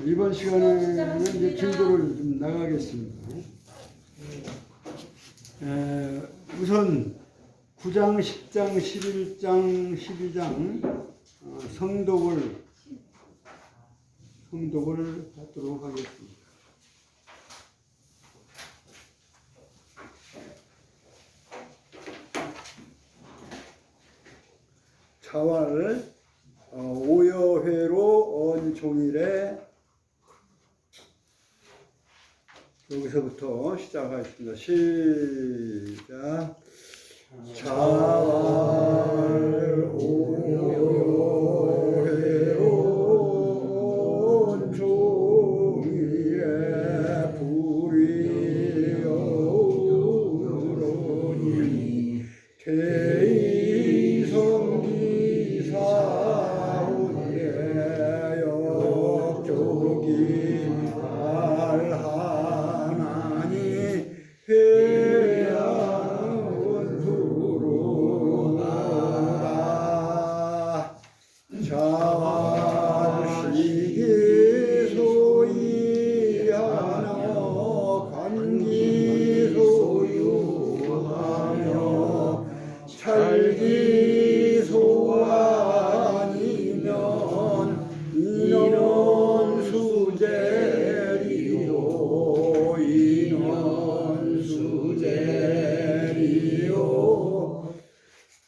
이번 시간에는 이제 진도를 좀 나가겠습니다. 우선 9장, 10장, 11장, 12장 성독을 하도록 하겠습니다. 자활 오여회로 언종일에 여기서부터 시작하겠습니다. 시작. 자활 오여회로 언종일에 불의여우로니 개이성기사오예 역족이 알하나니 회양은 두루나라. 자활시기 소이하며 관기 소유하며 찰기 소아니면 인원 수제리요 인원 수제리요.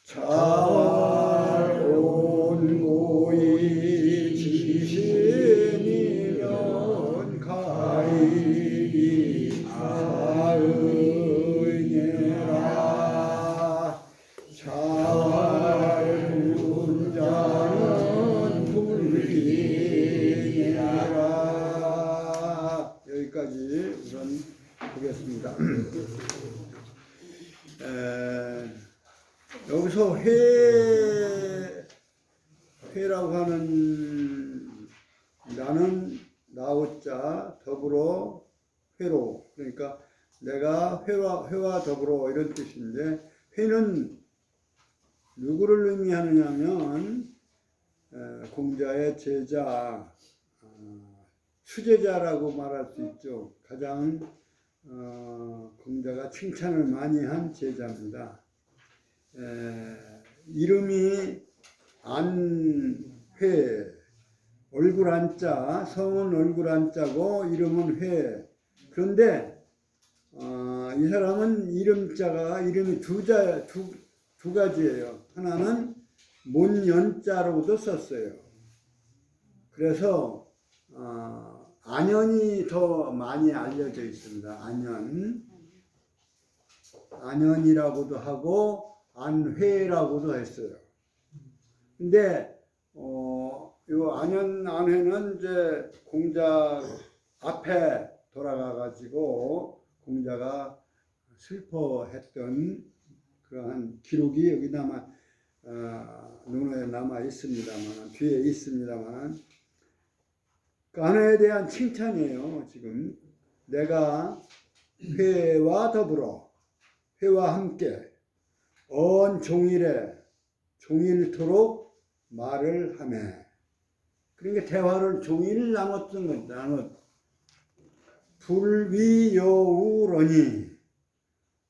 자활 온고이 지신이면 가이리 아의녀라. 자활 군자는 불기니라. 여기까지 우선 보겠습니다. 여기서 회라고 하는 나는 나우자 더불어 회로, 그러니까 내가 회와 더불어 이런 뜻인데, 회는 누구를 의미하느냐면 공자의 제자, 수제자라고 말할 수 있죠. 가장 공자가 칭찬을 많이 한 제자입니다. 이름이 안회, 얼굴 안자, 성은 얼굴 안자고 이름은 회. 그런데 이 사람은 이름이 두 가지예요. 하나는 몬연자로도 썼어요. 그래서 안연이 더 많이 알려져 있습니다. 안연이라고도 하고 안회라고도 했어요. 근데 요 안회는 이제 공자 앞에 돌아가 가지고 공자가 슬퍼했던 그러한 기록이 여기 논어에 남아 있습니다만, 뒤에 있습니다만, 안회에 대한 칭찬이에요. 지금 내가 회와 더불어, 회와 함께 언종일에 종일토록 말을 하매. 그러니까 대화를 종일 나눴던 겁니다. 불위여우러니,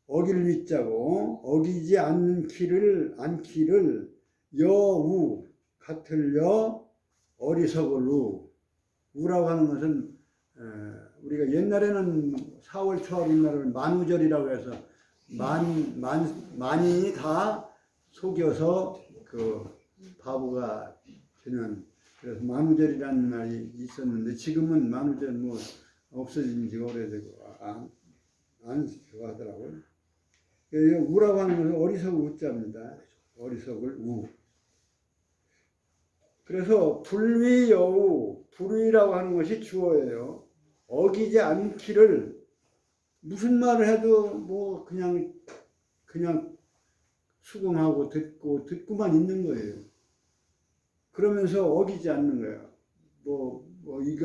어길 위자고 어기지 않기를 여우 같을 여 어리석을 우라고 하는 것은 우리가 옛날에는 4월 초하루 날을 만우절이라고 해서 만이 다 속여서 그 바보가 되는, 그래서 만우절이라는 날이 있었는데 지금은 만우절 없어진 지 오래되고 안 좋아하더라고요. 우라고 하는 것은 어리석을 우자입니다. 어리석을 우. 그래서 불위여우, 불위라고 하는 것이 주어예요. 어기지 않기를, 무슨 말을 해도 그냥 수긍하고 듣고만 있는 거예요. 그러면서 어기지 않는 거예요.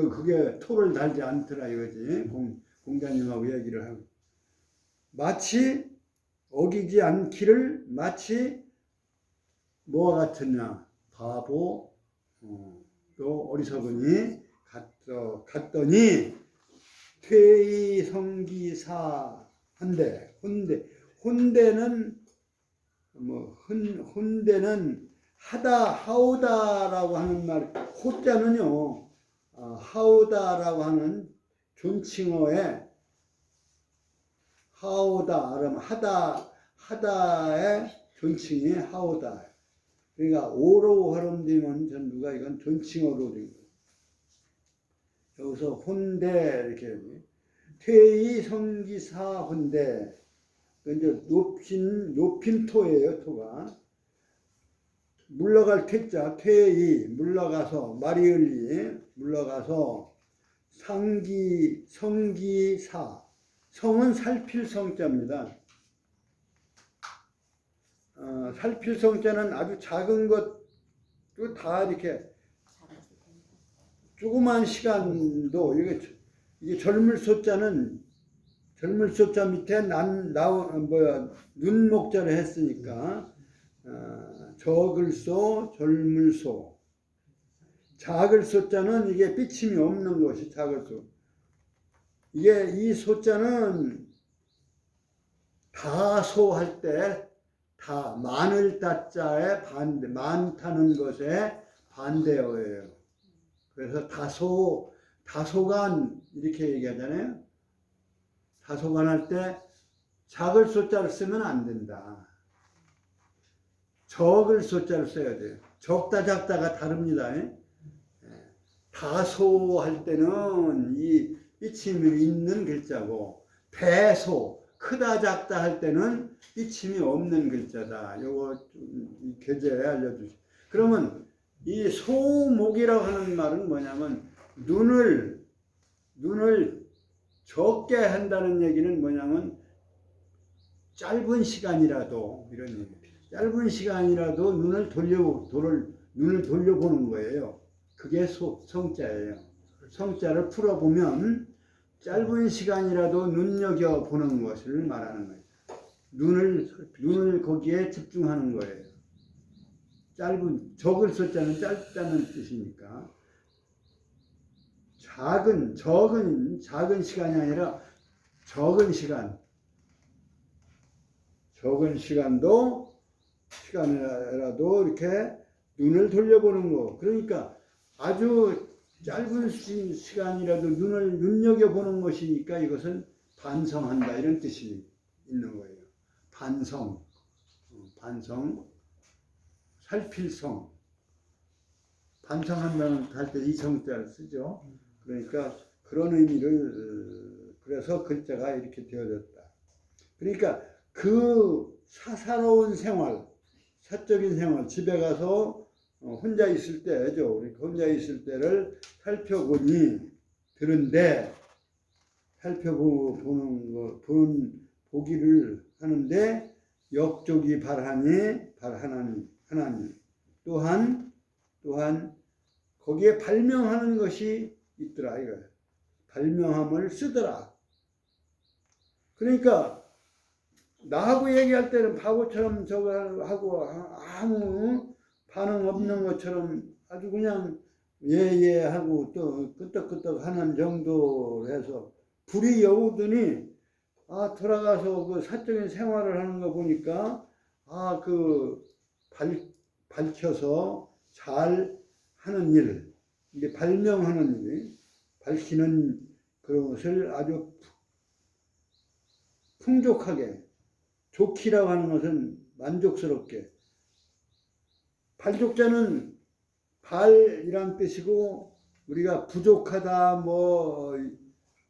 그게 토를 달지 않더라 이거지. 공자님하고 얘기를 하고. 마치 어기지 않기를 마치 뭐와 같으냐, 바보 또 어리석으니 갔더니 퇴의성기사 혼대는 뭐 혼대는 하오다라고 하는 말, 호자는요 하오다라고 하는 존칭어에 하오다 그러면 하다의 존칭이 하오다. 그러니까 오로 활용되면 전부가 이건 존칭어로 된 거예요. 여기서 혼대 이렇게 퇴의성기사 혼대, 이제 높인 토예요. 토가 물러갈 퇴자 퇴의 물러가서 마리을리 물러가서 성기사 성은 살필 성자입니다. 살필 성자는 아주 작은 것도 다 이렇게 조그만 시간도 이게 젊을 소자는 젊을 소자 밑에 눈 목자를 했으니까 적을 소 젊을 소. 작을 소자는 이게 삐침이 없는 것이 작을 소. 이게 이 소자는 다소 할 때 다 많을 다자의 반대, 많다는 것에 반대어예요. 그래서 다소간 이렇게 얘기하잖아요. 다소간 할 때 작을 소자를 쓰면 안 된다. 적을 소자를 써야 돼요. 적다 작다가 다릅니다. 다소 할 때는 이 삐침이 있는 글자고, 대소 크다 작다 할 때는 삐침이 없는 글자다. 요거 교재에 알려주시죠. 그러면 이 소목이라고 하는 말은 뭐냐면 눈을 적게 한다는 얘기는 뭐냐면 짧은 시간이라도 이런 얘기. 짧은 시간이라도 눈을 돌려보는 거예요. 그게 성자예요. 성자를 풀어보면 짧은 시간이라도 눈여겨보는 것을 말하는 거예요. 눈을 거기에 집중하는 거예요. 적을 숫자는 짧다는 뜻이니까. 작은 시간이 아니라 적은 시간이라도 이렇게 눈을 돌려보는 거. 그러니까 아주 짧은 시간이라도 눈을 눈여겨보는 것이니까 이것은 반성한다 이런 뜻이 있는 거예요. 반성, 살필성. 반성한다는 할 때 이 성자를 쓰죠. 그러니까 그런 의미를 그래서 글자가 이렇게 되어졌다. 그러니까 그 사사로운 생활, 사적인 생활, 집에 가서 혼자 있을 때죠. 혼자 있을 때를 보기를 하는데 역족이 하나님 또한 거기에 발명하는 것이 있더라 이거. 발명함을 쓰더라. 그러니까 나하고 얘기할 때는 바보처럼 저거 하고 아무 반응 없는 것처럼 아주 그냥 예예 하고 또 끄떡끄떡 하는 정도로 해서 불이 여우더니 돌아가서 그 사적인 생활을 하는 거 보니까 밝혀서 잘 하는 일, 이게 발명하는 일, 밝히는 그런 것을 아주 풍족하게, 좋기라고 하는 것은 만족스럽게. 발족자는 발이란 뜻이고 우리가 부족하다,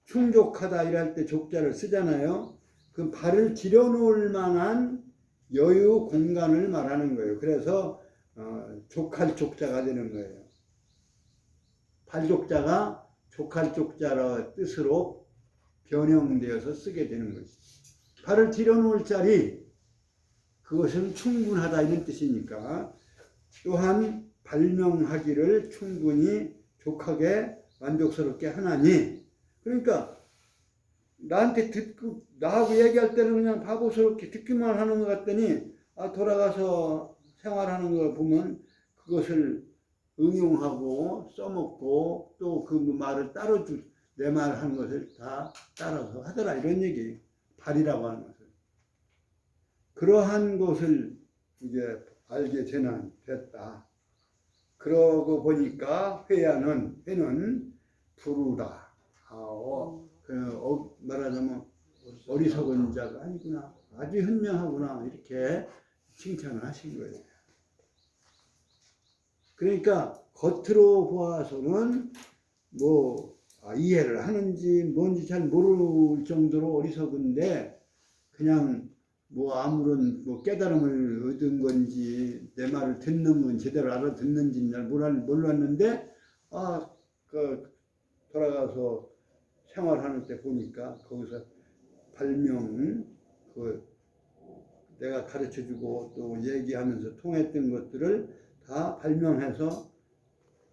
충족하다 이럴 때 족자를 쓰잖아요. 그 발을 들여놓을 만한 여유 공간을 말하는 거예요. 그래서 족할 족자가 되는 거예요. 발족자가 족할 족자라 뜻으로 변형되어서 쓰게 되는 거죠. 발을 들여놓을 자리, 그것은 충분하다 이런 뜻이니까 또한 발명하기를 충분히 족하게 만족스럽게 하나니. 그러니까 나하고 얘기할 때는 그냥 바보스럽게 듣기만 하는 것 같더니 돌아가서 생활하는 걸 보면 그것을 응용하고 써먹고 또 그 말을 따로 내 말 하는 것을 다 따라서 하더라 이런 얘기. 발이라고 하는 것을. 그러한 것을 이제 알게 됐다. 그러고 보니까 회는 부루다. 말하자면 어리석은 자가 아니구나. 아주 현명하구나. 이렇게 칭찬을 하신 거예요. 그러니까 겉으로 보아서는 이해를 하는지 뭔지 잘 모를 정도로 어리석은데 그냥 아무런 깨달음을 얻은 건지 내 말을 듣는 건 제대로 알아듣는지 잘 몰랐는데 돌아가서 생활하는 때 보니까 거기서 발명 내가 가르쳐주고 또 얘기하면서 통했던 것들을 다 발명해서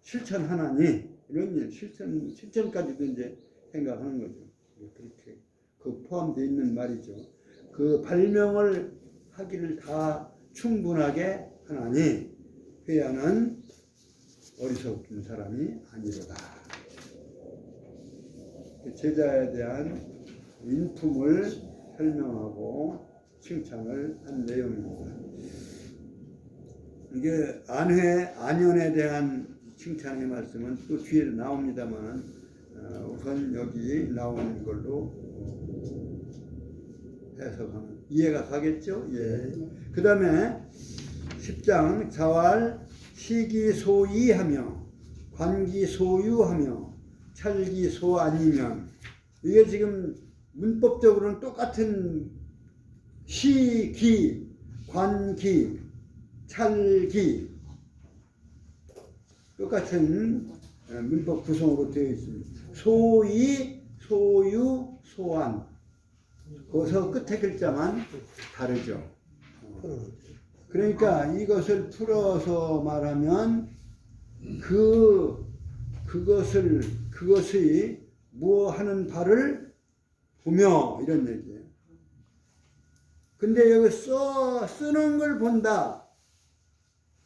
실천하나니 이런 일 실천까지도 이제 생각하는 거죠. 그렇게 포함되어 있는 말이죠. 그 발명을 하기를 다 충분하게 하나니 회야는 어리석은 사람이 아니로다. 제자에 대한 인품을 설명하고 칭찬을 한 내용입니다. 이게 안현에 대한 칭찬의 말씀은 또 뒤에 나옵니다만 우선 여기 나온 걸로 해석하면 이해가 가겠죠? 예. 그 다음에 10장 자활 시기소이하며 관기소유하며 찰기소아니면 이게 지금 문법적으로는 똑같은 시기, 관기, 찰기 똑같은 문법 구성으로 되어 있습니다. 소이, 소유, 소안 거기서 끝에 글자만 다르죠. 그러니까 이것을 풀어서 말하면 그것이 무엇하는 바를 보며 이런 얘기예요. 근데 여기 쓰는 걸 본다.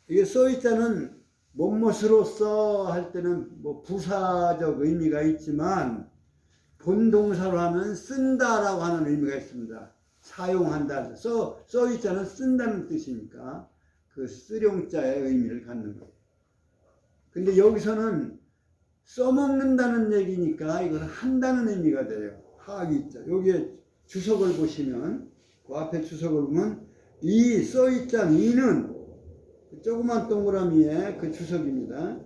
이게 써있자는 뭐뭇으로써 할 때는 부사적 의미가 있지만 본동사로 하면 쓴다라고 하는 의미가 있습니다. 사용한다. 써있자는 쓴다는 뜻이니까 그 쓰룡자의 의미를 갖는 거예요. 근데 여기서는 써먹는다는 얘기니까 이거는 한다는 의미가 돼요. 하위자. 여기에 주석을 보시면 그 앞에 주석을 보면 이 써있자 이는 조그만 동그라미에 그 주석입니다.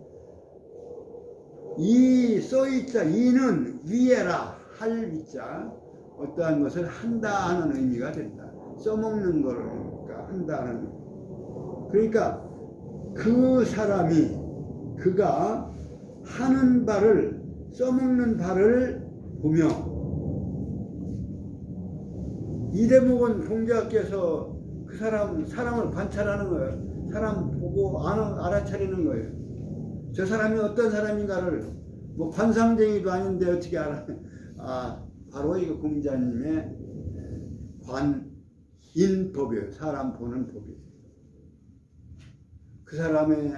이 써있자 이는 위에라 할 위자 어떠한 것을 한다 하는 의미가 된다. 써먹는 거니까 한다 하는. 그러니까 그 사람이 그가 하는 바를 써먹는 바를 보며 이 대목은 공자께서 그 사람을 관찰하는 거예요. 사람 보고 알아차리는 거예요. 저 사람이 어떤 사람인가를 관상쟁이도 아닌데 어떻게 알아? 바로 이거 공자님의 관인법이에요. 사람 보는 법이에요. 그 사람이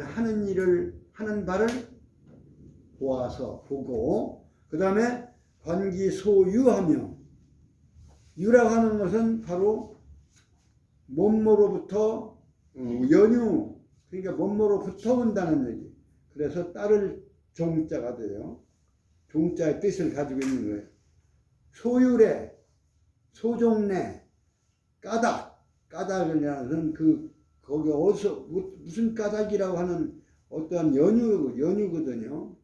하는 일을 하는 바를 보고 그 다음에 관기소유하며 유라고 하는 것은 바로 몸모로부터 연유 그러니까 몸모로부터 온다는 얘기. 그래서 따를 종자가 돼요. 종자의 뜻을 가지고 있는 거예요. 소유래, 소종래, 까닭이라는 거기 어디서 무슨 까닭이라고 하는 어떠한 연유거든요.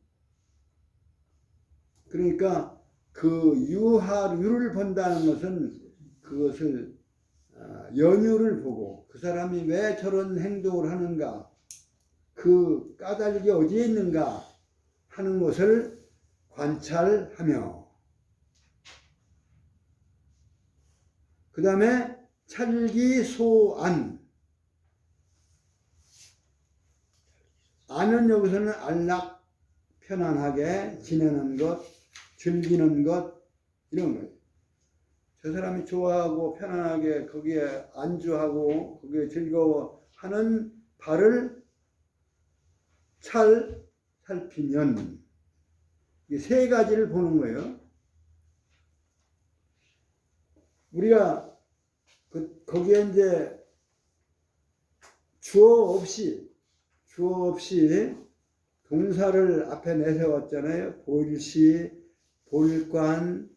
그러니까 그 유를 본다는 것은 그것을 연유를 보고 그 사람이 왜 저런 행동을 하는가 그 까닭이 어디에 있는가 하는 것을 관찰하며 그 다음에 찰기소안 안은 여기서는 안락 편안하게 지내는 것 즐기는 것 이런 거예요. 저 사람이 좋아하고 편안하게 거기에 안주하고 거기에 즐거워하는 바를 살피면 이 세 가지를 보는 거예요. 우리가 거기에 이제 주어 없이 동사를 앞에 내세웠잖아요. 보일시, 볼관,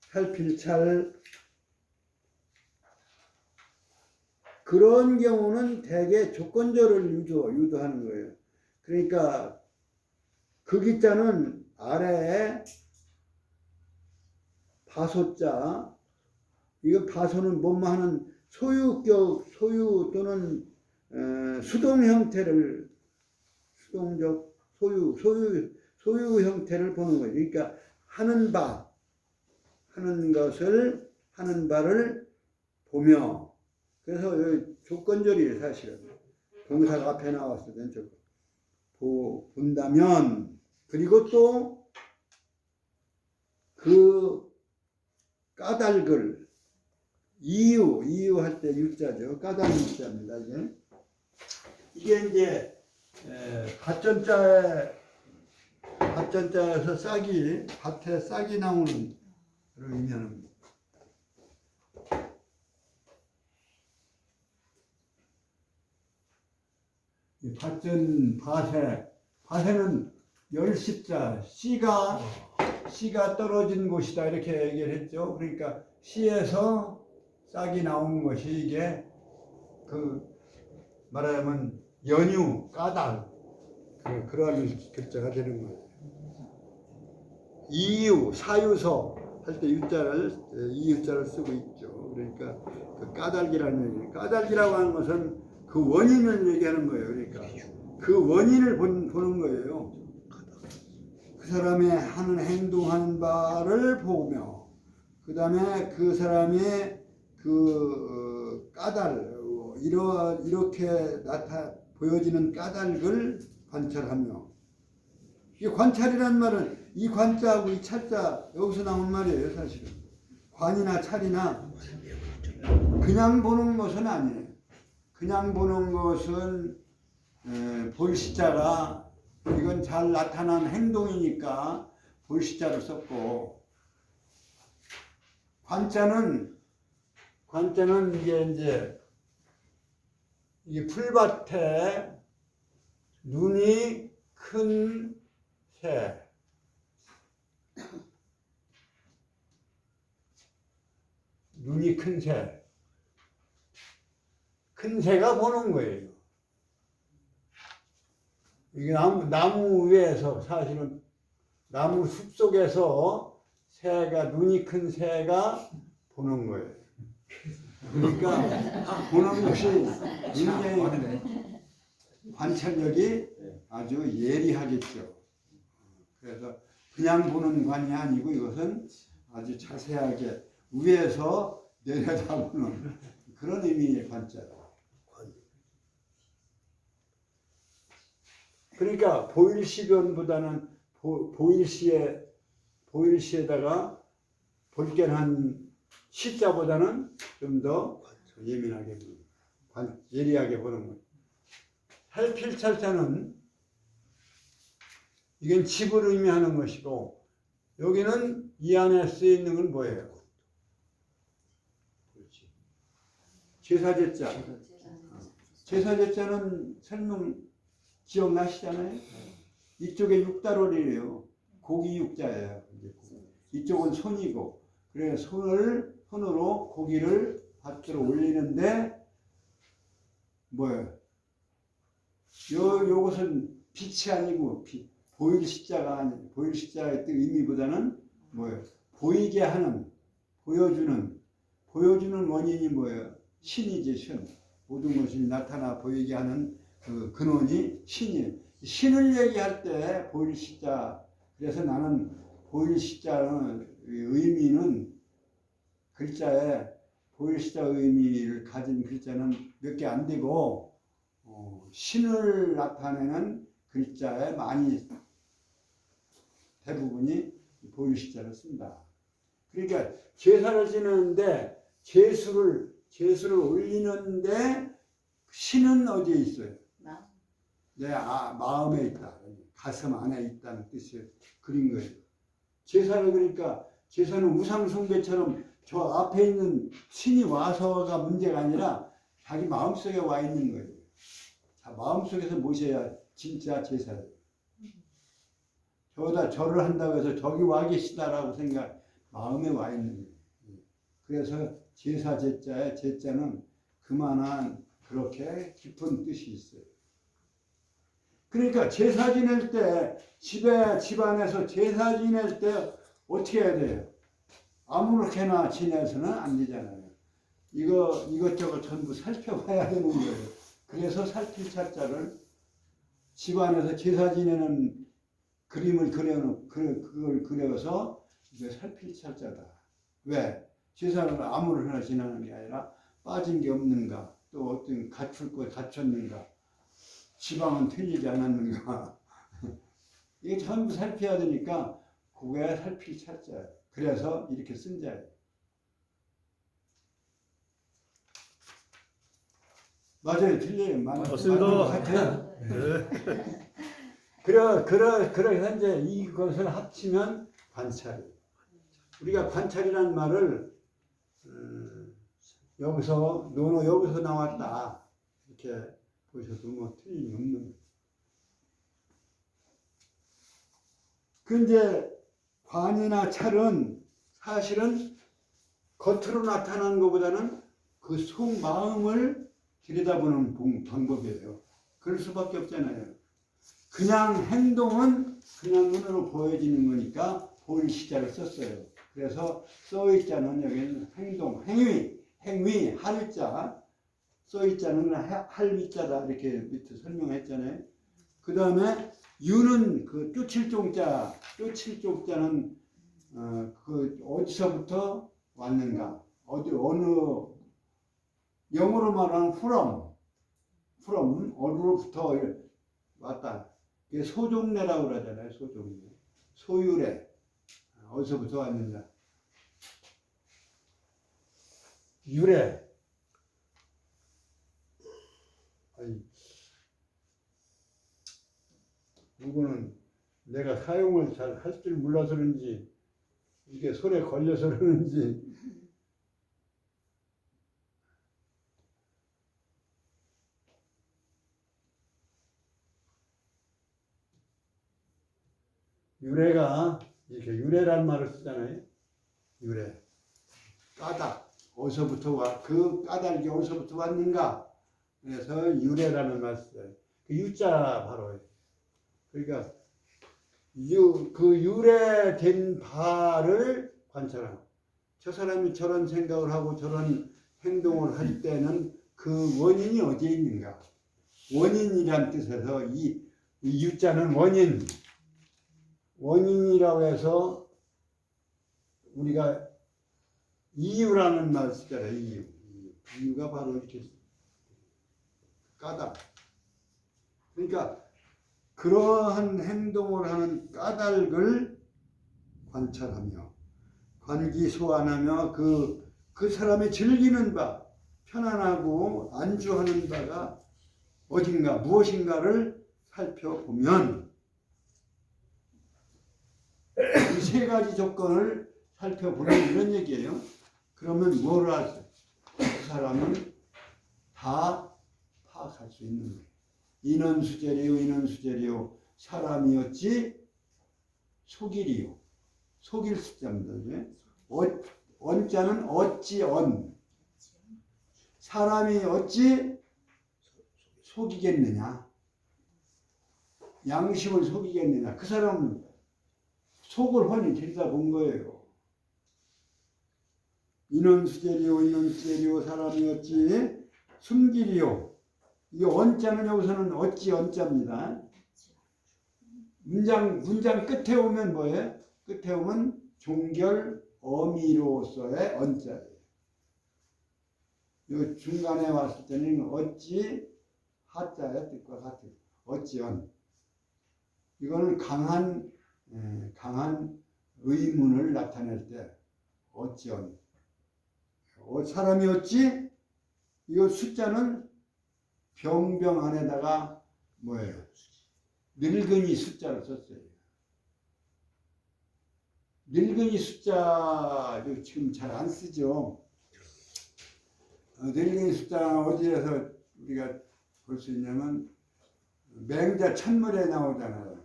살필찰. 그런 경우는 대개 조건절을 유도하는 거예요. 그러니까 그 기자는 아래에 바소자, 이거 바소는 뭐뭐 하는 소유격, 소유 또는 수동 형태를, 수동적 소유 형태를 보는 거예요. 그러니까 하는 바를 보며, 그래서 조건절이에요, 사실은. 동사가 앞에 나왔을 때 본다면, 그리고 또 그 까닭을 이유 할 때 유자죠. 까닭 유자입니다. 이게 이제 밭전자에서 밭에 싹이 나오는 그런 의미합니다. 이 밭에는 열십자, 씨가 떨어진 곳이다 이렇게 얘기를 했죠. 그러니까 씨에서 싹이 나온 것이 이게 말하자면 연유, 까닭 그러한 글자가 되는 거예요. 이유, 사유서 할 때 이유자를 쓰고 있죠. 그러니까 그 까닭이라는 얘기예요. 까닭이라고 하는 것은 그 원인을 얘기하는 거예요. 그러니까 그 원인을 보는 거예요. 그 사람의 하는 행동하는 바를 보며, 그 다음에 그 사람의 그 까닭, 이렇게 보여지는 까닭을 관찰하며, 이게 관찰이란 말은 이 관자하고 이 찰자 여기서 나온 말이에요. 사실은 관이나 찰이나 그냥 보는 것은 아니에요. 그냥 보는 것은 볼시자가 이건 잘 나타난 행동이니까 볼시자를 썼고, 관자는 이게 풀밭에 눈이 큰 새, 큰 새가 보는 거예요. 이게 나무 위에서, 사실은 나무 숲 속에서 눈이 큰 새가 보는 거예요. 그러니까 보는 것이 굉장히 관찰력이 아주 예리하겠죠. 그래서 그냥 보는 관이 아니고 이것은 아주 자세하게 위에서 내려다보는 그런 의미의 관자예요. 그러니까 보일시변보다는 보일시에다가 볼견한 시자보다는 좀 더 예민하게 예리하게 보는 거예요. 살필찰자는 이건 집을 의미하는 것이고, 여기는 이 안에 쓰여 있는 건 뭐예요? 제사제자. 제사제자는 설명 기억나시잖아요? 이쪽에 육달월이에요. 고기 육자예요. 이쪽은 손이고, 그래서 손으로 고기를 밭으로 올리는데 뭐예요? 요것은 빛이 아니고 보일시자가 아니고, 보일시자의 의미보다는 뭐예요? 보이게 하는, 보여주는 원인이 뭐예요? 신이지, 신. 모든 것이 나타나 보이게 하는 그 근원이 신이에요. 신을 얘기할 때 보일시자, 그래서 나는 보일시자의 의미는 글자에 보일시자 의미를 가진 글자는 몇 개 안 되고 신을 나타내는 글자에 많이 대부분이 보일시자를 쓴다. 그러니까 제사를 지내는데 제수를 올리는데 신은 어디에 있어요? 내 마음에 있다. 가슴 안에 있다는 뜻이 그린 거예요. 제사를 그러니까 제사는 우상숭배처럼 저 앞에 있는 신이 와서가 문제가 아니라 자기 마음속에 와 있는 거예요. 자, 마음속에서 모셔야 진짜 제사예요. 저다 절을 한다고 해서 저기 와 계시다라고 생각, 마음에 와 있는 거예요. 그래서 제사 제자의 제자는 그만한 그렇게 깊은 뜻이 있어요. 그러니까 제사 지낼 때 집안에서 제사 지낼 때 어떻게 해야 돼요? 아무렇게나 지내서는 안 되잖아요. 이것저것 전부 살펴봐야 되는 거예요. 그래서 살필 차자를 집안에서 제사 지내는 그림을 그걸 그려서 이게 살필 차자다. 왜? 제사를 아무렇게나 지내는 게 아니라 빠진 게 없는가, 또 어떤 갖출 거 갖췄는가, 지방은 틀리지 않았는가. 이게 전부 살펴야 되니까 그게 살필 차자예요. 그래서 이렇게 쓴 자예요. 맞아요, 틀려요. 맞습니다. 그래서 이제 이것을 합치면 관찰이에요. 우리가 관찰이라는 말을 여기서 나왔다 이렇게 보셔도 뭐 틀림이 없는 거예요. 근데 관이나 찰은 사실은 겉으로 나타나는 것보다는 그 속마음을 들여다보는 방법이에요. 그럴 수밖에 없잖아요. 그냥 행동은 그냥 눈으로 보여지는 거니까 보일 시자를 썼어요. 그래서 써있자는 여기는 행동, 행위, 할자, 써있자는 할위자다 이렇게 밑에 설명했잖아요. 그 다음에 유는 그 쫓을 쪽자는 그 어디서부터 왔는가, 어느 영어로 말하는 from 어디로부터 왔다. 이게 소종례라고 그러잖아요. 소종례, 소유례, 어디서부터 왔는가. 유래. 아니, 이거는 내가 사용을 잘 할 줄 몰라서 그런지 이게 손에 걸려서 그러는지 유래가 이렇게 유래란 말을 쓰잖아요. 유래. 까닭. 어디서부터 그 까닭이 어디서부터 왔는가. 그래서 유래라는 말을 써요. 그 유자 바로. 그러니까 그 유래된 바를 관찰하고, 저 사람이 저런 생각을 하고 저런 행동을 할 때는 그 원인이 어디에 있는가. 원인이란 뜻에서 이 유자는 원인이라고 해서 우리가 이유라는 말을 쓰잖아요. 이유가 바로 이렇게 까닭. 그러니까 그러한 행동을 하는 까닭을 관찰하며 관기 소환하며 그 사람이 즐기는 바, 편안하고 안주하는 바가 어딘가 무엇인가를 살펴보면 이 세 가지 조건을 살펴보는 이런 얘기예요. 그러면 뭘 하죠? 그 사람은 다 파악할 수 있는 거예요. 인원수재리요 사람이었지 속일이요. 속일 숫자입니다. 언자는 어찌언. 사람이 어찌 속이겠느냐. 양심을 속이겠느냐. 그 사람은 속을 훤히 들여다본 거예요. 인원수재리요 사람이었지 숨기리요. 이 언자는 여기서는 어찌 언자입니다. 문장 끝에 오면 뭐예요? 끝에 오면 종결 어미로서의 언자예요. 이 중간에 왔을 때는 어찌 하자의 뜻과 같은 어찌언. 이거는 강한 의문을 나타낼 때 어찌언. 사람이 어찌? 이 숫자는 병병 안에다가 뭐예요? 늙은이 숫자를 썼어요. 늙은이 숫자도 지금 잘 안 쓰죠. 늙은이 숫자는 어디에서 우리가 볼 수 있냐면 맹자 천물에 나오잖아요.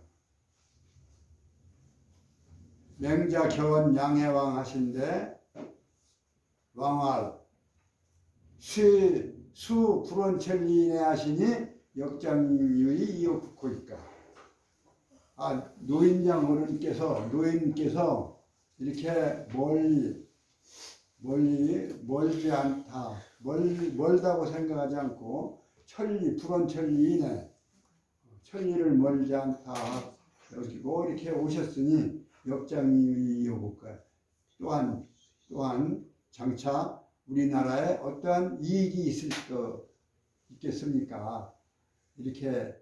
맹자 견 양해왕 하신데 왕활 수 불원천리인에 하시니 역장유의 이옥국호이까. 노인장 노인께서 이렇게 멀지 않다, 멀다고 생각하지 않고 불원천리인에 천리를 멀지 않다 여기고 이렇게 오셨으니 역장유의 이옥국가. 또한 장차 우리나라에 어떠한 이익이 있겠습니까? 이렇게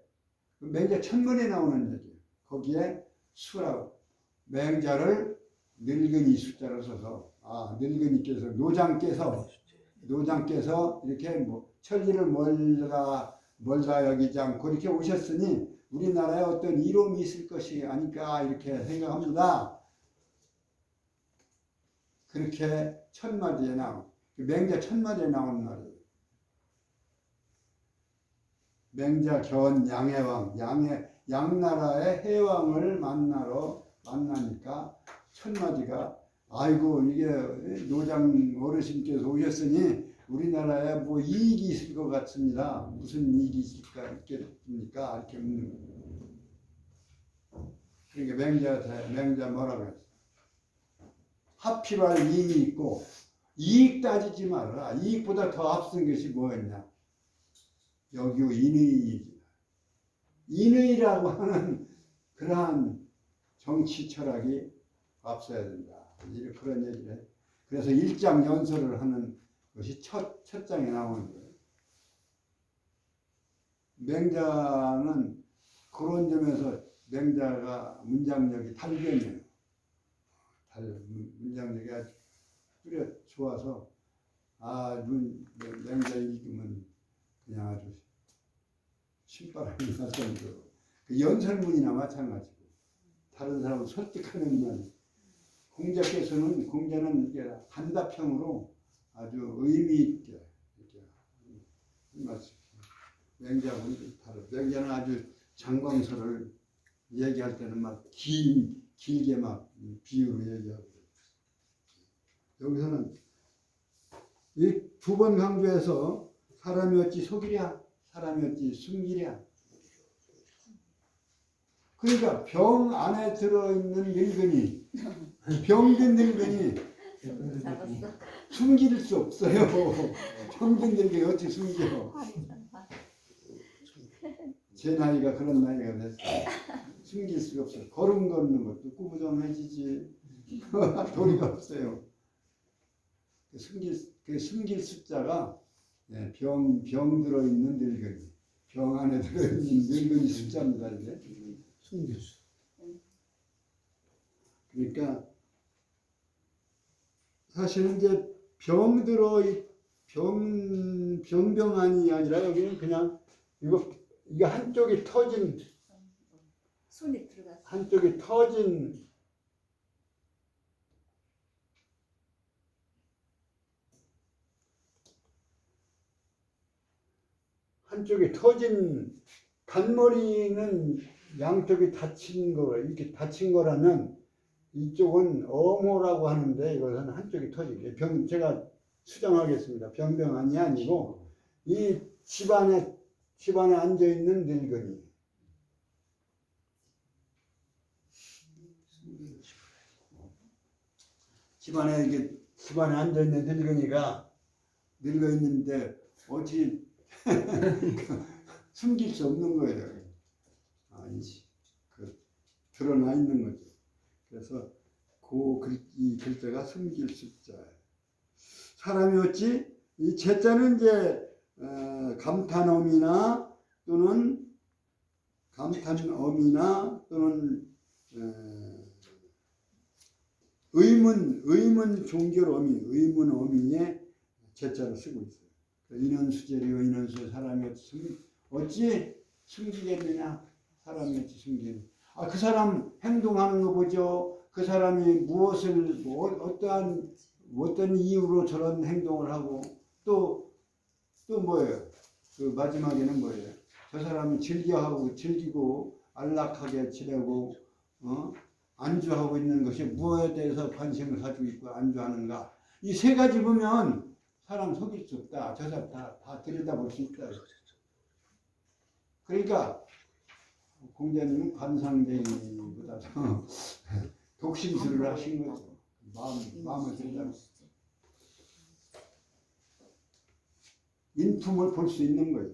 맹자 천문에 나오는 얘기예요. 거기에 수라고 맹자를 늙은이 숫자로 써서 늙은이께서 노장께서 이렇게 천리를 멀다 여기지 않고 이렇게 오셨으니 우리나라에 어떤 이로움이 있을 것이 아닐까 이렇게 생각합니다. 그렇게 천마디에 맹자 천마디에 나오는 말이에요. 맹자 견 양해왕 양나라의 해왕을 만나니까 천마디가 아이고 이게 노장 어르신께서 오셨으니 우리나라에 뭐 이익이 있을 것 같습니다. 무슨 이익이 있겠습니까? 이렇게 묻는 거예요. 그러니까 맹자 뭐라고 했어요? 하필할 이익이 있고 이익 따지지 말아라. 이익보다 더 앞선 것이 뭐였냐? 여기요 인의라고 하는 그러한 정치 철학이 앞서야 된다. 그런 얘기를 해요. 그래서 일장 연설을 하는 것이 첫 장에 나오는 거예요. 맹자는 그런 점에서 맹자가 문장력이 달변이에요. 문장력이 아주 뚜렷 좋아서 맹자 읽으면 그냥 아주 신바람이 날 정도로 그 연설문이나 마찬가지고 다른 사람을 설득하는 말. 공자는 단답형으로 아주 의미 있게 이렇게 한 말씀. 맹자는 다르. 맹자는 아주 장광설을 얘기할 때는 막 길게 막 비유로 얘기하고. 여기서는 이 두 번 강조해서 사람이 어찌 속이랴, 사람이 어찌 숨기랴. 그러니까 병 안에 들어있는 늙은이, 병든 늙은이 숨길 수 없어요. 병든 늙은이 어찌 숨겨. 제 나이가 그런 나이가 됐어요. 숨길 수가 없어요. 걸음 걷는 것도 꾸부정해지지. 도리가 없어요. 숨길 숫자가 병 들어있는 늙은이, 병 안에 들어있는 늙은이 숫자입니다. 이제 숨길 수. 그러니까 사실은 이제 병병안이 아니라 여기는 그냥 이거 한쪽이 터진 손이 들어갔어. 한쪽이 터진 간머리는 양쪽이 다친 거 이렇게 다친 거라면 이쪽은 어모라고 하는데 이것은 한쪽이 터진 게 제가 수정하겠습니다. 병병안이 아니고 이 집안에 앉아 있는 늙은이. 집안에 앉아 있는 늙은이가 늙어 있는데 어찌 숨길 수 없는 거예요. 드러나 있는 거죠. 그래서 이 글자가 숨길 숫자예요. 사람이 어찌 이 제자는 이제 감탄어미나 또는 의문 종결어미, 의문 어미에 제자를 쓰고 있어요. 인원수제리요 인원수의 사람이 어찌 숨기겠느냐? 사람이 숨기는. 그 사람 행동하는 거 보죠. 그 사람이 무엇을 어떤 이유로 저런 행동을 하고 또 뭐예요? 그 마지막에는 뭐예요? 저 사람이 즐기고 안락하게 지내고 안주하고 있는 것이 무엇에 대해서 관심을 가지고 있고 안주하는가? 이 세 가지 보면 사람 속일 수 없다. 저 사람 다 들여다볼 수 있다. 그러니까 공자님은 관상쟁이보다도 독심술을 하신 거죠. 마음을 들여다보 인품을 볼 수 있는 거예요.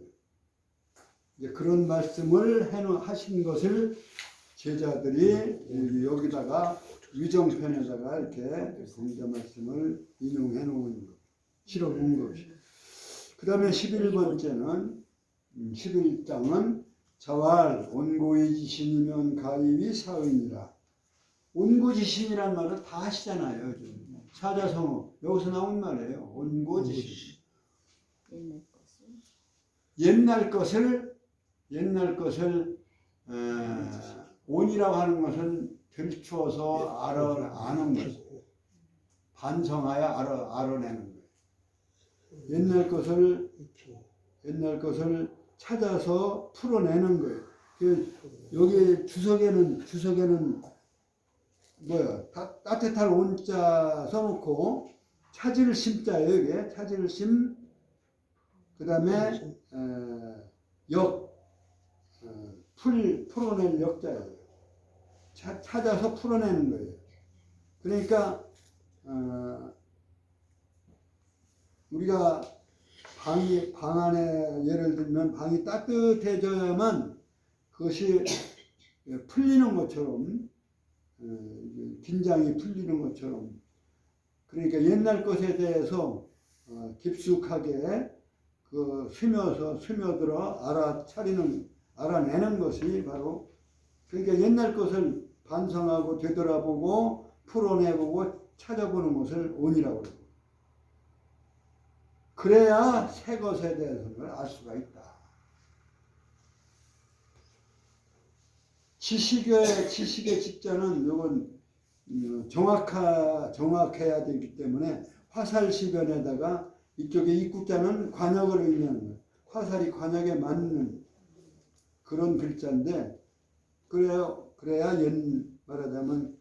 이제 그런 말씀을 하신 것을 제자들이 여기다가 위정편에다가 이렇게 공자 말씀을 인용해 놓은 거, 실어 본 것이. 그 다음에 11번째는 11장은 자왈 온고이지신이면 가입이 사의니라. 온고지신이란 말은 다 하시잖아요. 사자성어 여기서 나온 말이에요. 온고지신. 옛날 것을 온이라고 하는 것은 들추어서 아는 것, 반성하여 알아내는 것. 옛날 것을 찾아서 풀어내는 거예요. 여기 주석에는 뭐야? 따뜻할 온자 써놓고 찾을 심자예요. 이게 찾을 심. 그 다음에 풀어낼 역자예요. 찾아서 풀어내는 거예요. 그러니까 우리가 방 안에 예를 들면 방이 따뜻해져야만 그것이 풀리는 것처럼 긴장이 풀리는 것처럼 그러니까 옛날 것에 대해서 깊숙하게 스며들어 알아내는 것이 바로 그러니까 옛날 것을 반성하고 되돌아보고 풀어내보고 찾아보는 것을 온이라고 해요. 그래야 새 것에 대해서는 알 수가 있다. 지식의 직자는 이건 정확해야 되기 때문에 화살시변에다가 이쪽에 입구자는 관역을 의미하는 거예요. 화살이 관역에 맞는 그런 글자인데 그래야 말하자면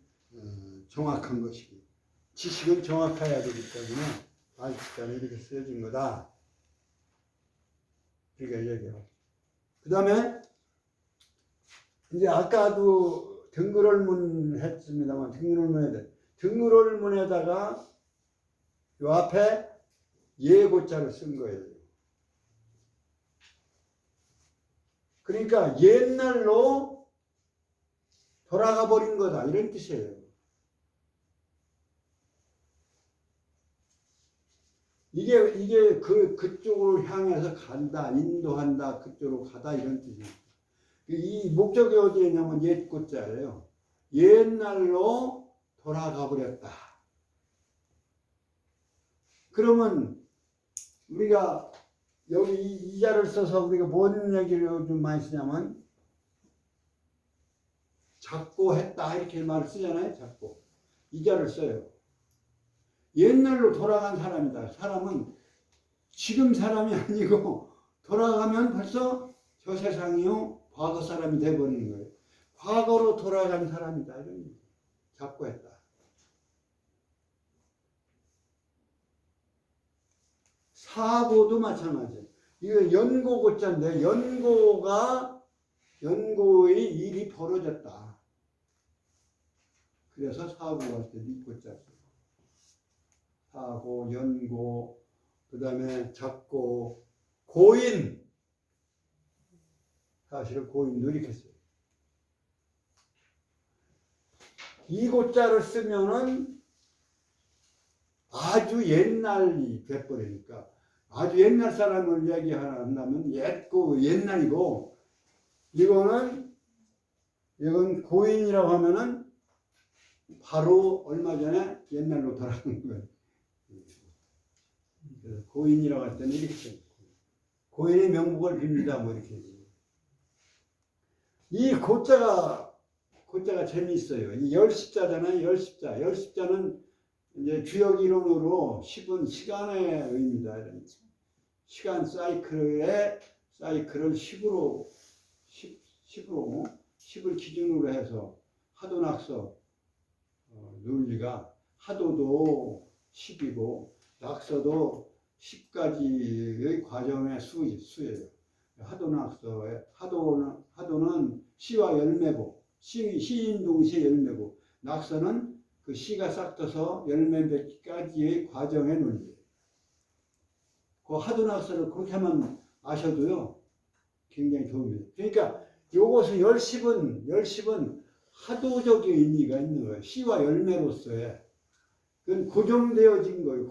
정확한 것이고 지식은 정확해야 되기 때문에 아직까지 이렇게 쓰여진 거다. 그러니까 얘기해요. 그 다음에 이제 아까도 등글을문 했습니다만 등글을문에다가 요 앞에 예고자를 쓴 거예요. 그러니까 옛날로 돌아가 버린 거다 이런 뜻이에요. 이게 그쪽으로 향해서 간다, 인도한다, 그쪽으로 가다 이런 뜻이에요. 이 목적이 어디에 있냐면 옛고자예요. 옛날로 돌아가 버렸다. 그러면 우리가 여기 이 자를 써서 우리가 뭔 얘기를 요즘 많이 쓰냐면 작고 했다 이렇게 말을 쓰잖아요. 작고 이 자를 써요. 옛날로 돌아간 사람이다. 사람은 지금 사람이 아니고 돌아가면 벌써 저 세상이요 과거 사람이 돼버리는 거예요. 과거로 돌아간 사람이다. 이런 작고 했다. 사고도 마찬가지예요. 이거 연고고자인데 연고의 일이 벌어졌다. 그래서 사고가 할 때 이고자. 사고, 연고, 그 다음에 작고, 고인. 사실은 고인도 이렇게 써요. 이고자를 쓰면은 아주 옛날이 돼버리니까 아주 옛날 사람을 얘기한다면 옛날이고 이건 고인이라고 하면은 바로 얼마 전에 옛날로 돌아간 거예요. 그래서 고인이라고 할 때는 이렇게 고인의 명복을 빕니다 뭐 이렇게 이 고자가 재미있어요. 이 열십자잖아요. 열십자는 이제 주역 이론으로 10은 시간의 의미다. 시간 사이클을 10을 기준으로 해서 하도낙서 논리가 하도도 10이고 낙서도 10가지의 과정의 수예요. 하도낙서의 하도는 시와 열매고 시인 동시에 열매고 낙서는 그 시가 싹 떠서 열매 맺기까지의 과정의 논리예요. 그 하도낙서를 그렇게만 아셔도요 굉장히 도움이 돼요. 그러니까 요것은 열십은 하도적인 의미가 있는 거예요. 시와 열매로서의 그건 고정되어진 거예요.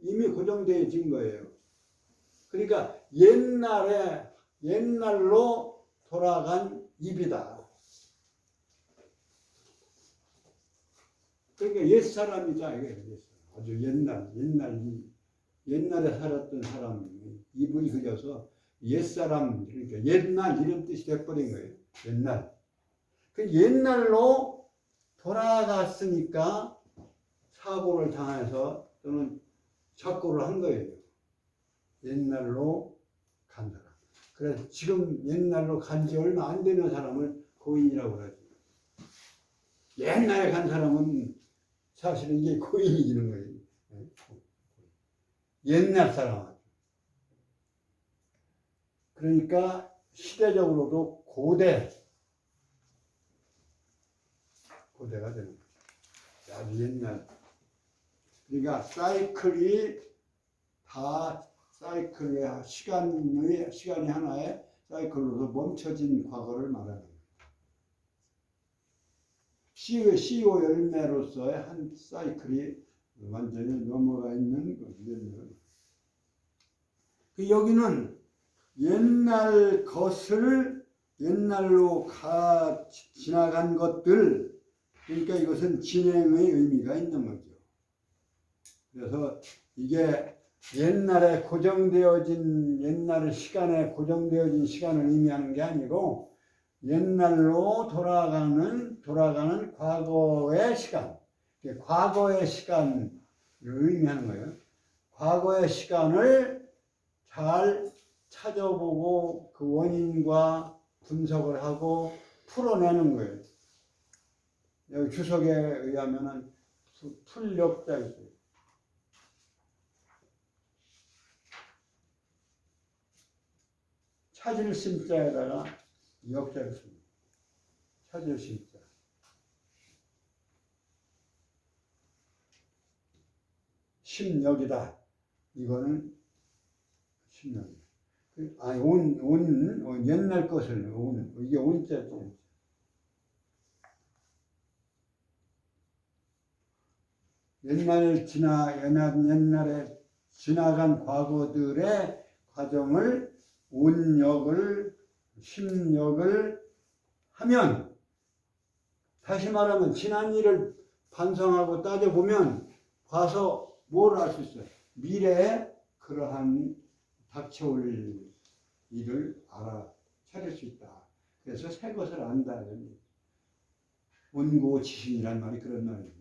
이미 고정되어진 거예요. 그러니까 옛날로 돌아간 입이다. 그러니까 옛사람이다. 이게 아주 옛날에 살았던 사람이 입을 그려서 옛사람, 그러니까 옛날 이런 뜻이 돼버린 거예요. 옛날. 그 옛날로 돌아갔으니까 사고를 당해서 또는 착고를 한 거예요. 옛날로 간 사람. 그래서 지금 옛날로 간 지 얼마 안 되는 사람을 고인이라고 그러죠. 옛날에 간 사람은 사실은 이게 고인이 되는 거예요. 옛날 사람. 그러니까 시대적으로도 고대가 되는 거죠. 아주 옛날. 그러니까 사이클의 시간이 하나의 사이클로서 멈춰진 과거를 말하는 거예요. 시오 열매로서의 한 사이클이 완전히 넘어가 있는 거예요. 여기는 옛날 것을 옛날로 지나간 것들, 그러니까 이것은 진행의 의미가 있는 거죠. 그래서 이게 옛날에 시간에 고정되어진 시간을 의미하는 게 아니고 옛날로 돌아가는 과거의 시간, 과거의 시간을 의미하는 거예요. 과거의 시간을 잘 찾아보고 그 원인과 분석을 하고 풀어내는 거예요. 여기 주석에 의하면은 풀역자 있어요. 찾을 심자에다가 역자를 씁니다. 찾을 심자. 심역이다. 이거는 심역이다. 아니, 옛날 것을, 이게 온자죠. 옛날에 지나간 과거들의 과정을 심역을 하면, 다시 말하면 지난 일을 반성하고 따져보면 봐서 뭘 알 수 있어요? 미래에 그러한 닥쳐올 일을 알아차릴 수 있다. 그래서 새 것을 안다. 온고지신이란 말이 그런 말이에요.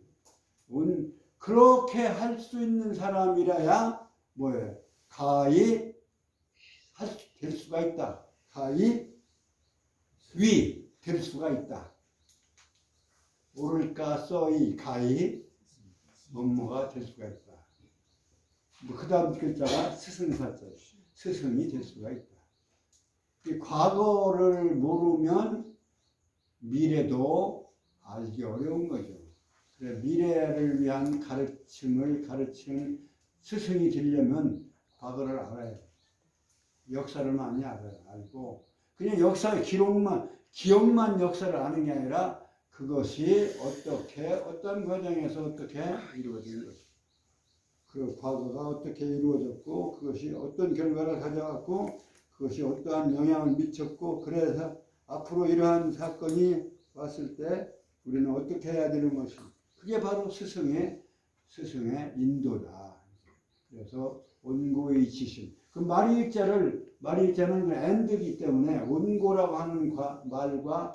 그렇게 할 수 있는 사람이라야 뭐예요? 가히 될 수가 있다. 가히 될 수가 있다. 오를까 써이 가히 뭐뭐가 될 수가 있다. 그 다음 글자가 스승사자예요. 스승이 될 수가 있다. 과거를 모르면 미래도 알기 어려운 거죠. 그래, 미래를 위한 가르치는 스승이 되려면 과거를 알아야 돼. 역사를 많이 알고 그냥 기억만 역사를 아는 게 아니라 그것이 어떤 과정에서 어떻게 이루어진 것이, 그 과거가 어떻게 이루어졌고 그것이 어떤 결과를 가져왔고 그것이 어떠한 영향을 미쳤고 그래서 앞으로 이러한 사건이 왔을 때 우리는 어떻게 해야 되는 것이, 그게 바로 스승의 인도다. 그래서 온고의 지신. 그 마리일자를 말일자는 그 and이기 때문에 원고라고 하는 말과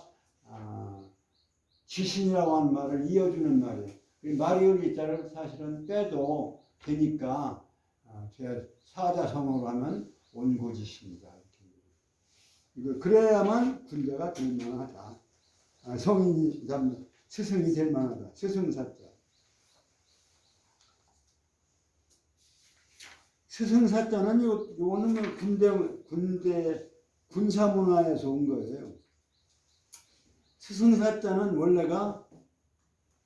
지신이라고 하는 말을 이어주는 말이에요. 말이을자를 사실은 빼도 되니까 제 사자성어로 하면 원고지신이다. 이거 그래야만 군자가 될 만하다. 성인이 스승이 될 만하다. 스승사자. 스승사자는 요거는 군대 군사문화에서 온 거예요. 스승사자는 원래가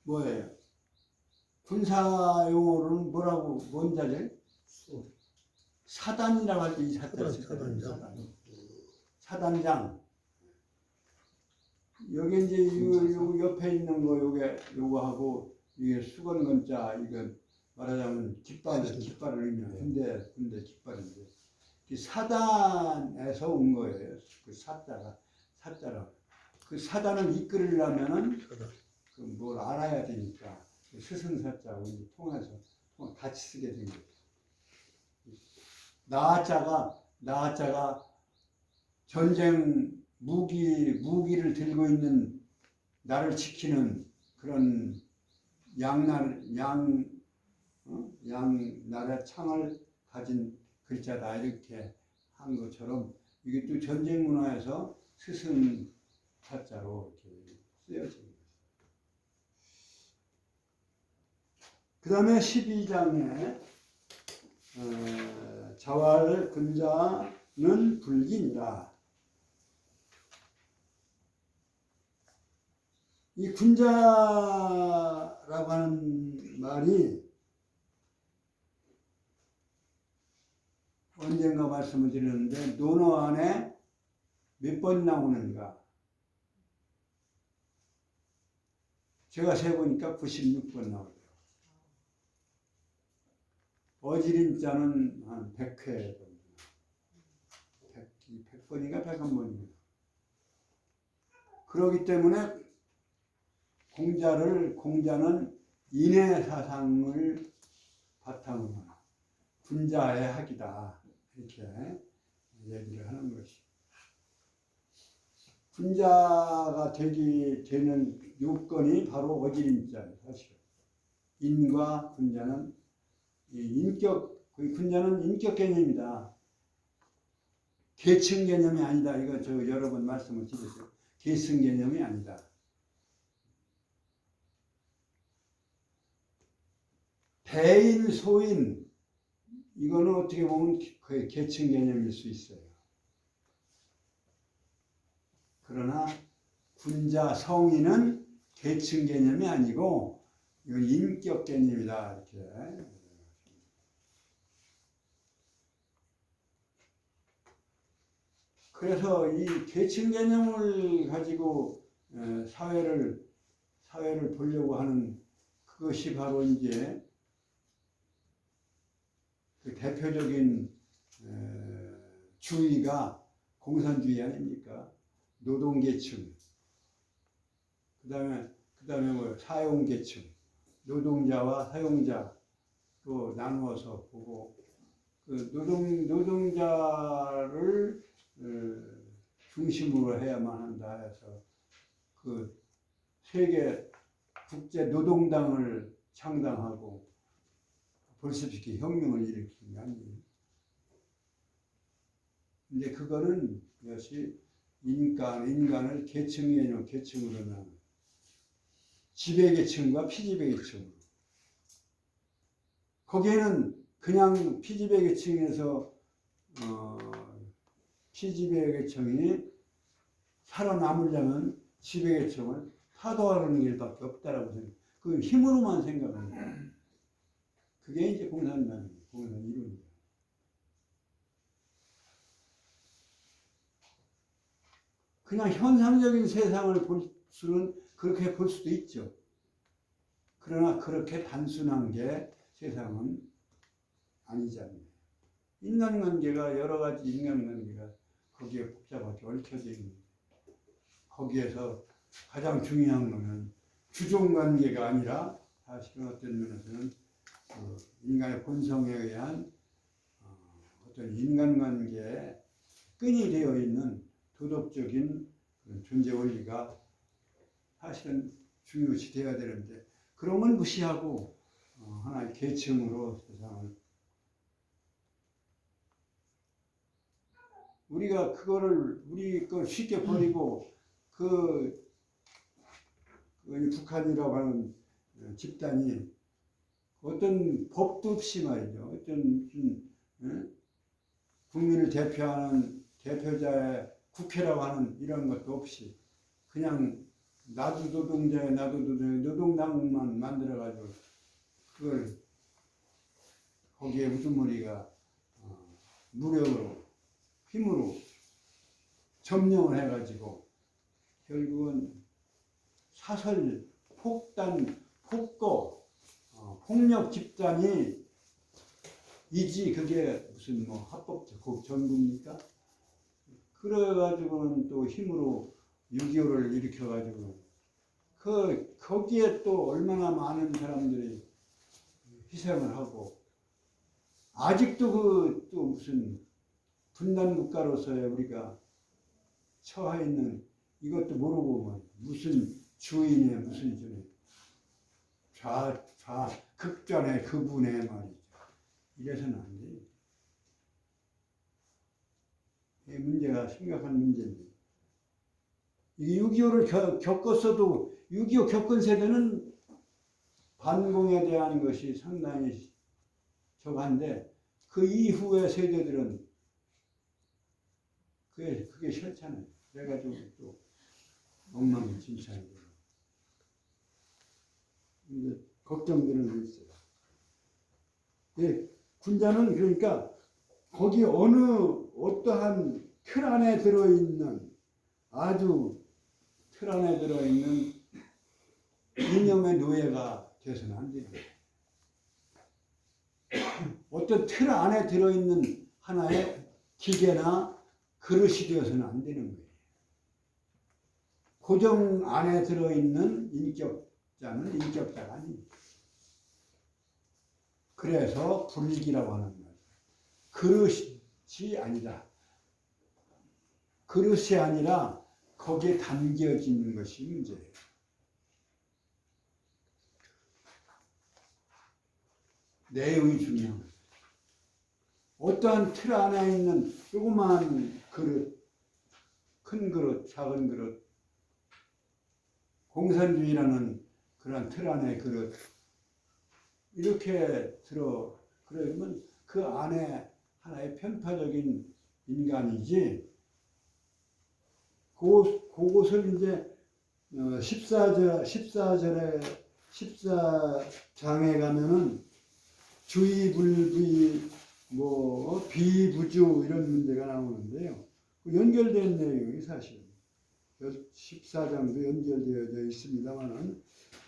뭐예요? 군사 용어로는 뭔 자재? 사단이라고 할 때 이 사단장. 여기 이제 요 옆에 있는 거 요거하고 이게 수건건자 이건 말하자면 깃발을 의미해요. 군대 깃발인데 이 사단에서 온 거예요. 그 사자라. 그 사단을 이끌으려면은 그 뭘 알아야 되니까 그 스승사자하고 통해서 같이 쓰게 된 거예요. 나아자가 전쟁 무기를 들고 있는 나를 지키는 그런 양날의 창을 가진 글자다 이렇게 한 것처럼 이게 또 전쟁 문화에서 스승 사자로 이렇게 쓰여진 거예요. 그 다음에 12장에 자활 근자는 불기니라. 이 군자라고 하는 말이 언젠가 말씀을 드렸는데 논어 안에 몇 번 나오는가? 제가 세보니까 96번 나오더라고요. 어지린자는 한 100회 정도. 100번인가 101번인가. 그렇기 때문에 공자는 인해사상을 바탕으로 하는 군자의 학이다. 이렇게 얘기를 하는 것이. 군자가 되는 요건이 바로 어지린자예요. 사실. 인과 군자는 군자는 인격 개념이다. 계층 개념이 아니다. 이거 저 여러 번 말씀을 드렸어요. 계층 개념이 아니다. 대인, 소인 이거는 어떻게 보면 거의 계층 개념일 수 있어요. 그러나 군자, 성인은 계층 개념이 아니고 이건 인격 개념이다. 이렇게. 그래서 이 계층 개념을 가지고 사회를 보려고 하는 그것이 바로 이제 그 대표적인 주의가 공산주의 아닙니까? 노동계층, 그 다음에 뭐 사용계층, 노동자와 사용자 또 나누어서 보고 그 노동자를 중심으로 해야만 한다 해서 그 세계 국제 노동당을 창당하고 볼셰비키 혁명을 일으킨 게 아니에요. 근데 그거는 이것이 인간을 계층으로 나눈 지배계층과 피지배계층. 거기에는 그냥 피지배계층에서 피지배계층이 살아남으려면 지배계층을 타도하는 길밖에 없다라고 생각해요. 그 힘으로만 생각합니다. 그게 이제 공산 이론이에요. 그냥 현상적인 세상을 그렇게 볼 수도 있죠. 그러나 그렇게 단순한 게 세상은 아니잖아요. 인간관계가 여러 가지 인간관계가 거기에 복잡하게 얽혀져 있는데 거기에서 가장 중요한 것은 주종관계가 아니라 사실은 어떤 면에서는 인간의 본성에 의한 어떤 인간관계의 끈이 되어 있는 도덕적인 존재 원리가 사실은 중요시 되어야 되는데 그런 건 무시하고 하나의 계층으로 세상을 우리가 그거를 우리 걸 쉽게 버리고 그 북한이라고 하는 집단이 어떤 법도 없이 말이죠. 어떤 무슨 국민을 대표하는 대표자의 국회라고 하는 이런 것도 없이 그냥 나도 노동자의 노동당만 만들어가지고 그걸 거기에 우두머리가 무력으로 힘으로 점령을 해가지고 결국은 사설 폭단 폭거 폭력 집단이 이지 그게 무슨 뭐 합법적 정부입니까? 그래가지고는 또 힘으로 6.25를 일으켜가지고 거기에 또 얼마나 많은 사람들이 희생을 하고 아직도 또 무슨 분단 국가로서의 우리가 처해 있는 이것도 모르고 무슨 주인의 무슨 주인 극전의 그분의 말이죠. 이래서는 안 돼요. 이 문제가 심각한 문제인데 이 6.25를 겪었어도 6.25 겪은 세대는 반공에 대한 것이 상당히 적한데 그 이후의 세대들은 그게 싫잖아요. 그래가지고 또 엉망진창이에요. 이제 걱정되는 게 있어요. 예, 군자는 그러니까 거기 어떠한 틀 안에 들어있는 아주 틀 안에 들어있는 이념의 노예가 돼서는 안 돼요. 어떤 틀 안에 들어있는 하나의 기계나 그릇이 되어서는 안 되는 거예요. 고정 안에 들어있는 인격자는 인격자가 아니에요. 그래서 불익이라고 하는 거예요. 그릇이 아니다. 그릇이 아니라 거기에 담겨지는 것이 문제예요. 내용이 중요한 거예요. 어떠한 틀 안에 있는 조그마한 그릇, 큰 그릇, 작은 그릇, 공산주의라는 그런 틀 안의 그릇, 이렇게 그러면 그 안에 하나의 편파적인 인간이지, 그것을 이제 14장에 가면은 주의불비, 비부주 이런 문제가 나오는데요. 연결된 내용이 사실 14장도 연결되어 있습니다만은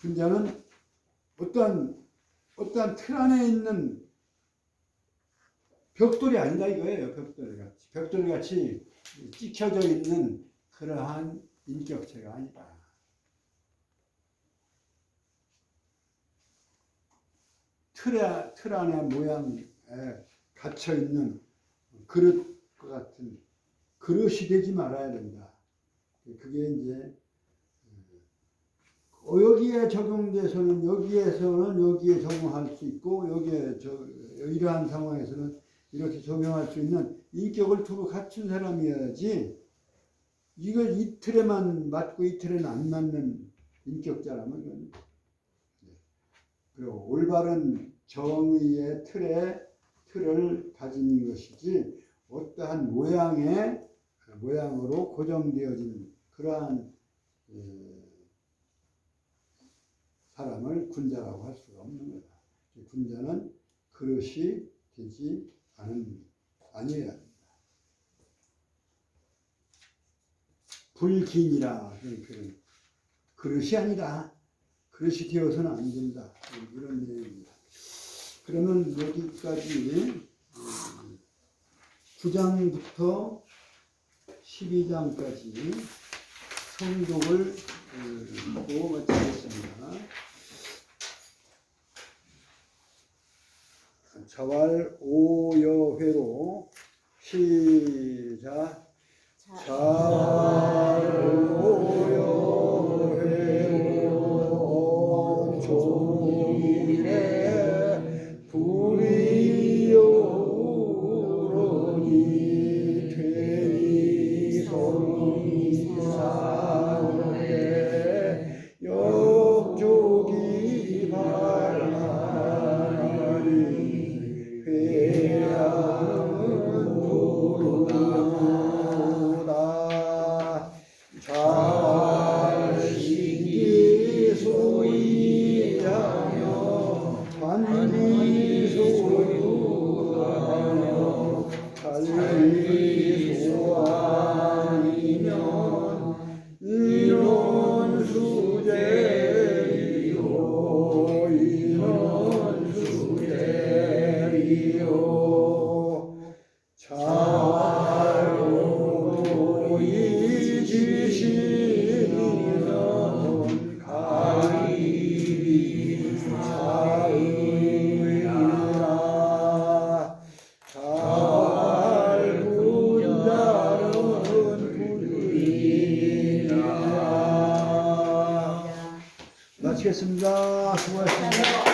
군자는 어떠한 틀 안에 있는 벽돌이 아니다 이거예요. 벽돌같이 찍혀져 있는 그러한 인격체가 아니다. 틀 안의 모양에 갇혀 있는 그릇과 같은 그릇이 되지 말아야 된다. 그게 이제 여기에 적용돼서는 여기에 적용할 수 있고 이러한 상황에서는 이렇게 적용할 수 있는 인격을 두루 갖춘 사람이어야지 이걸 이 틀에만 맞고 이 틀에는 안 맞는 인격자라면 그리고 올바른 정의의 틀을 가진 것이지 어떠한 모양으로 고정되어진 그러한 사람을 군자라고 할 수가 없는 거다. 군자는 그릇이 되지 아니어야 된다. 불긴이라 그런 그릇이 아니다. 그릇이 되어서는 안 된다. 이런 내용입니다. 그러면 여기까지 9장부터 12장까지 성독을 하고 마치겠습니다. 자왈 5여회로 시작. 자, 자고요해요 종일에 불이요우러니 퇴이성이사오되 역족이 발하니 회양은 부르다 자식이 소이하며 관리 소유하며 관리 소아니면 인원 수제리요 인원 수제리요 자로이 지시는 가리비 사의라 잘군자는 불이라. 마치겠습니다. 수고하셨습니다.